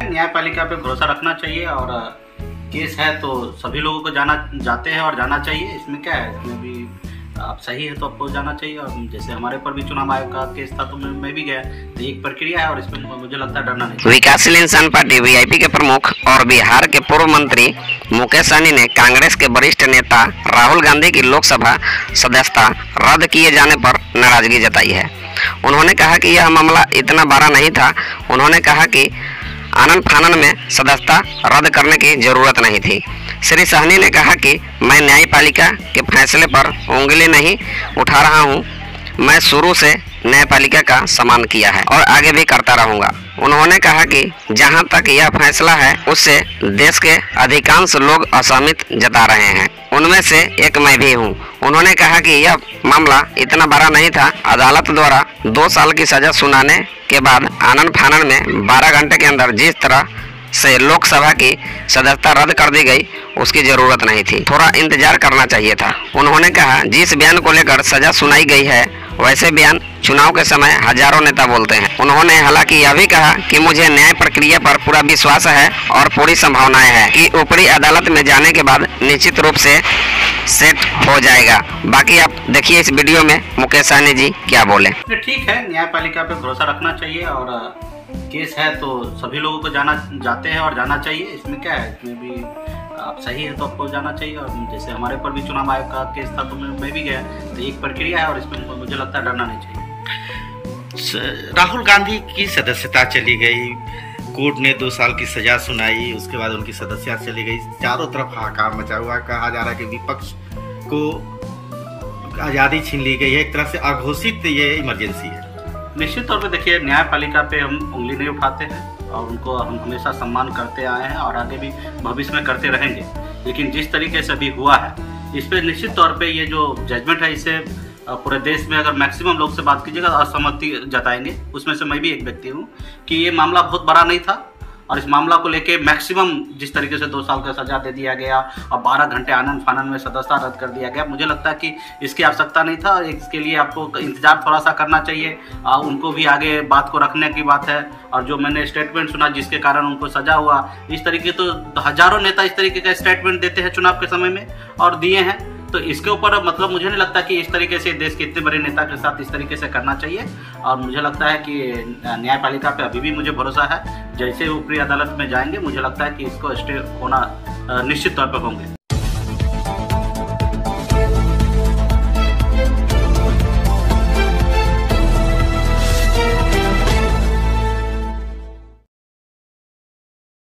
न्यायपालिका पे भरोसा रखना चाहिए और केस है तो सभी लोगों को जाते हैं और जाना चाहिए। इसमें क्या है, इसमें भी आप सही है तो आपको जाना चाहिए। और जैसे हमारे पर भी चुनाव आयोग का केस था तो मैं भी गया, तो एक प्रक्रिया है और इसमें मुझे लगता है डरना नहीं। विकासशील इंसान पार्टी वीआईपी के प्रमुख और बिहार के पूर्व मंत्री मुकेश सहनी ने कांग्रेस के वरिष्ठ नेता राहुल गांधी की लोकसभा सदस्यता रद्द किए जाने पर नाराजगी जताई है। उन्होंने कहा कि यह मामला इतना बड़ा नहीं था। उन्होंने कहा कि आनन फानन में सदस्यता रद्द करने की जरूरत नहीं थी। श्री सहनी ने कहा कि मैं न्यायपालिका के फैसले पर उंगली नहीं उठा रहा हूं। मैं शुरू से न्यायपालिका का सम्मान किया है और आगे भी करता रहूंगा। उन्होंने कहा कि जहां तक यह फैसला है उससे देश के अधिकांश लोग असहमत जता रहे हैं, उनमें से एक मैं भी हूं। उन्होंने कहा कि यह मामला इतना बड़ा नहीं था। अदालत द्वारा 2 साल की सजा सुनाने के बाद आनन फानन में 12 घंटे के अंदर जिस तरह से लोकसभा की सदस्यता रद्द कर दी गई उसकी जरूरत नहीं थी, थोड़ा इंतजार करना चाहिए था। उन्होंने कहा जिस बयान को लेकर सजा सुनाई गई है वैसे बयान चुनाव के समय हजारों नेता बोलते हैं। उन्होंने हालांकि यह भी कहा कि मुझे न्याय प्रक्रिया पर पूरा विश्वास है और पूरी संभावनाएं हैं कि ऊपरी अदालत में जाने के बाद निश्चित रूप से सेट हो जाएगा। बाकी आप देखिए इस वीडियो में मुकेश सहनी जी क्या बोले। ठीक है, न्यायपालिका पे भरोसा रखना चाहिए और केस है तो सभी लोगों को जाते हैं और जाना चाहिए। इसमें क्या है, इसमें भी आप सही है तो आपको जाना चाहिए। और जैसे हमारे पर भी चुनाव आयोग का केस था तो मैं भी गया, तो एक प्रक्रिया है और इसमें मुझे लगता है डरना नहीं चाहिए। राहुल गांधी की सदस्यता चली गई, कोर्ट ने 2 साल की सजा सुनाई, उसके बाद उनकी सदस्यता चली गई। चारों तरफ हाहाकार मचा हुआ, कहा जा रहा है कि विपक्ष को आज़ादी छीन ली गई है। एक तरह से अघोषित ये इमरजेंसी है। निश्चित तौर पे देखिए, न्यायपालिका पे हम उंगली नहीं उठाते हैं और उनको हम हमेशा सम्मान करते आए हैं और आगे भी भविष्य में करते रहेंगे। लेकिन जिस तरीके से अभी हुआ है इस पर निश्चित तौर पे ये जो जजमेंट है इससे पूरे देश में अगर मैक्सिमम लोग से बात कीजिएगा असहमति जताएंगे। उसमें से मैं भी एक व्यक्ति हूँ कि ये मामला बहुत बड़ा नहीं था और इस मामला को लेके मैक्सिमम जिस तरीके से 2 साल का सजा दे दिया गया और 12 घंटे आनन फानन में सदस्यता रद्द कर दिया गया, मुझे लगता है कि इसकी आवश्यकता नहीं था और इसके लिए आपको इंतजार थोड़ा सा करना चाहिए। उनको भी आगे बात को रखने की बात है। और जो मैंने स्टेटमेंट सुना जिसके कारण उनको सजा हुआ, इस तरीके तो हजारों नेता इस तरीके का स्टेटमेंट देते हैं चुनाव के समय में और दिए हैं। तो इसके ऊपर मतलब मुझे नहीं लगता कि इस तरीके से देश के इतने बड़े नेता के साथ इस तरीके से करना चाहिए। और मुझे लगता है कि न्यायपालिका पे अभी भी मुझे भरोसा है। जैसे ऊपरी अदालत में जाएंगे मुझे लगता है कि इसको स्टे होना निश्चित तौर पर होंगे।